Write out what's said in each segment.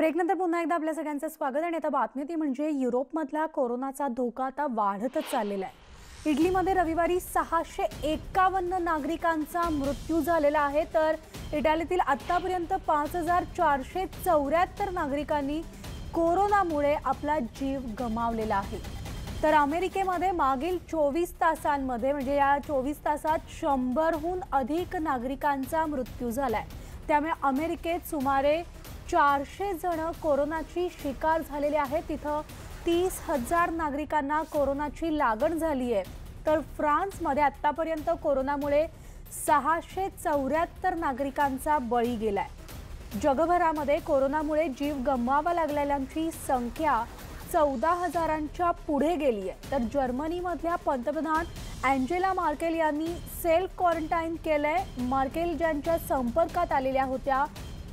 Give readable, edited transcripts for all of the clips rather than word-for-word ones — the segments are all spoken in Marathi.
ब्रेकनंतर पुन्हा एकदा आपल्या सगळ्यांचं स्वागत आणि आता बातमी ती म्हणजे युरोपमधला कोरोनाचा धोका आता वाढतच चाललेला आहे। इटलीमध्ये रविवारी 651 नागरिकांचा मृत्यू झालेला आहे, तर इटालीतील आतापर्यंत 5474 नागरिकांनी कोरोनामुळे आपला जीव गमावलेला आहे। तर अमेरिकेमध्ये मागील 24 तासांमध्ये म्हणजे या 24 तासात 100हून अधिक नागरिकांचा मृत्यू झालाय। त्यामुळे अमेरिकेत सुमारे 400 जण कोरोनाची शिकार झालेले आहेत। तिथं 30,000 नागरिकांना कोरोनाची लागण झाली आहे। तर फ्रान्समध्ये आतापर्यंत कोरोनामुळे 674 नागरिकांचा बळी गेलाय। जगभरामध्ये कोरोनामुळे जीव गमवावा लागलेल्यांची संख्या 14,000च्या पुढे गेली आहे। तर जर्मनीमधल्या पंतप्रधान अँजेला मार्केल यांनी सेल्फ क्वारंटाईन केलंय। मार्केल ज्यांच्या संपर्कात आलेल्या होत्या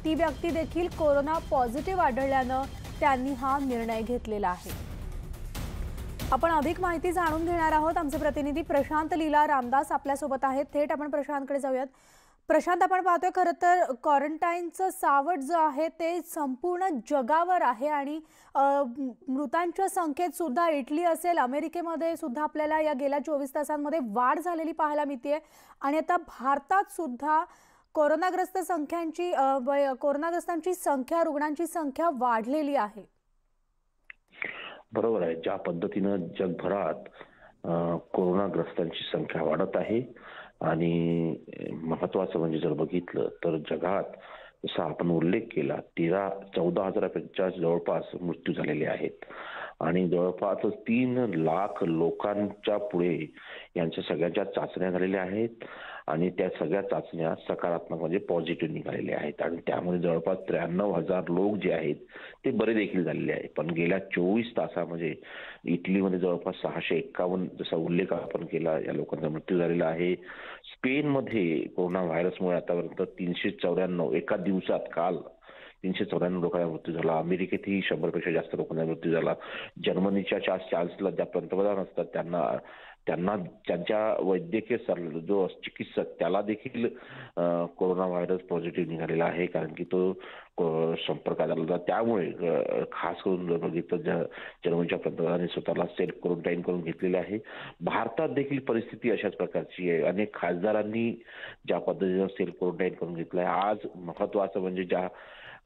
ती व्यक्ती देखील कोरोना पॉझिटिव्ह आढळल्यानं त्यांनी हा निर्णय घेतलेला आहे। आपण अधिक माहिती जाणून घेणार आहोत। आमचे प्रतिनिधी प्रशांत लीला रामदास आपल्या सोबत आहेत। थेट आपण प्रशांतकडे जाऊयात। प्रशांत, आपण पाहतोय खरं तर क्वारंटाईनचं सावट जो आहे ते संपूर्ण जगावर आहे आणि मृतांच्या संख्येत सुद्धा इटली असेल, अमेरिकेमध्ये सुद्धा आपल्याला या गेल्या 24 तासांमध्ये वाढ झालेली पाहायला मिळते आणि आता भारतात सुद्धा कोरोनाग्रस्तांची संख्या, रुग्णांची संख्या वाढलेली आहे। बरोबर आहे। ज्या पद्धतीने जगभरात कोरोनाग्रस्तांची संख्या वाढत आहे आणि महत्त्वाचं म्हणजे जर बघितलं तर जगात जसा आपण उल्लेख केला 14,000पेक्षा जवळपास मृत्यू झालेले आहेत आणि जवळपास 3 लाख लोकांच्या पुढे यांच्या सगळ्यांच्या चाचण्या झालेल्या आहेत आणि त्या सगळ्या चाचण्या सकारात्मक म्हणजे पॉझिटिव्ह निघालेल्या आहेत आणि त्यामध्ये जवळपास 93,000 लोक जे आहेत ते बरे देखील झालेले आहेत। पण गेल्या 24 तासामध्ये इटलीमध्ये जवळपास 651 जसा उल्लेख आपण केला या लोकांचा मृत्यू झालेला आहे। स्पेनमध्ये कोरोना व्हायरसमुळे आतापर्यंत 394 एका दिवसात काल 394 लोकांचा मृत्यू झाला। अमेरिकेतही 100पेक्षा जास्त लोकांचा मृत्यू झाला। जर्मनीच्या चान्सलर ज्या पंतप्रधान असतात त्यांना त्यांच्या वैद्यकीय जो चिकित्सक त्याला देखील कोरोना व्हायरस पॉझिटिव्ह निघालेला आहे, कारण की तो संपर्कात आला होता। त्यामुळे खास करून बघितलं जर्मनीच्या पंतप्रधानांनी स्वतःला सेल्फ क्वारंटाईन करून घेतलेले आहे। भारतात देखील परिस्थिती अशाच प्रकारची आहे। अनेक खासदारांनी ज्या पद्धतीने सेल्फ क्वारंटाईन करून घेतलंय, आज महत्त्वाचं म्हणजे ज्या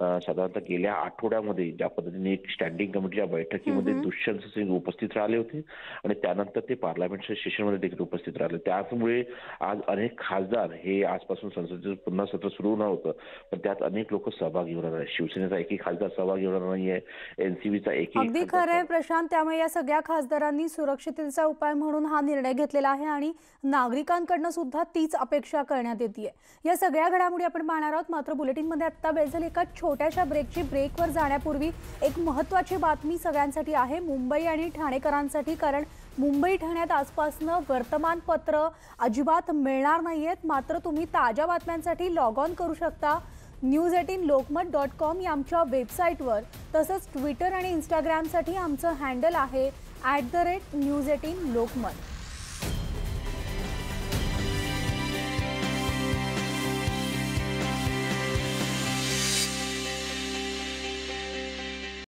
साधारणतः गेल्या आठवड्यामध्ये ज्या पद्धतीने एक स्टँडिंग कमिटीच्या बैठकीमध्ये दुष्यंत सिंग उपस्थित राहिले होते आणि त्यानंतर ते पार्लमेंटच्या सेशनमध्ये देखील उपस्थित राहिले। त्यामुळे आज अनेक खासदार हे आजपासून संसदेचं पुन्हा सत्र सुरू नव्हतं पण त्यात अनेक लोक सहभागी होणार आहेत। शिवसेनेचा एकही खासदार सहभागी होणार नाहीये, एनसीबीचा एकही। अगदी खरं आहे प्रशांत, त्यामुळे या सगळ्या खासदारांनी सुरक्षिततेचा उपाय म्हणून हा निर्णय घेतलेला आहे आणि नागरिकांकडून सुद्धा तीच अपेक्षा करण्यात येते। या सगळ्या घडामोडी आपण पाहणार आहोत। मात्र बुलेटिनमध्ये आता वेळ झाली एका छोट्याशा ब्रेकवर जाण्यापूर्वी एक महत्त्वाची बातमी सगळ्यांसाठी आहे, मुंबई आणि ठाणेकरांसाठी। कारण मुंबई ठाण्यात आजपासून वर्तमानपत्र अजिबात मिळणार नाहीयेत। मात्र तुम्ही ताज्या बातम्यांसाठी लॉग ऑन करू शकता news18lokmat.com या आमच्या वेबसाईटवर। तसंच ट्विटर आणि इंस्टाग्रामसाठी आमचं हँडल आहे @news18lokmat।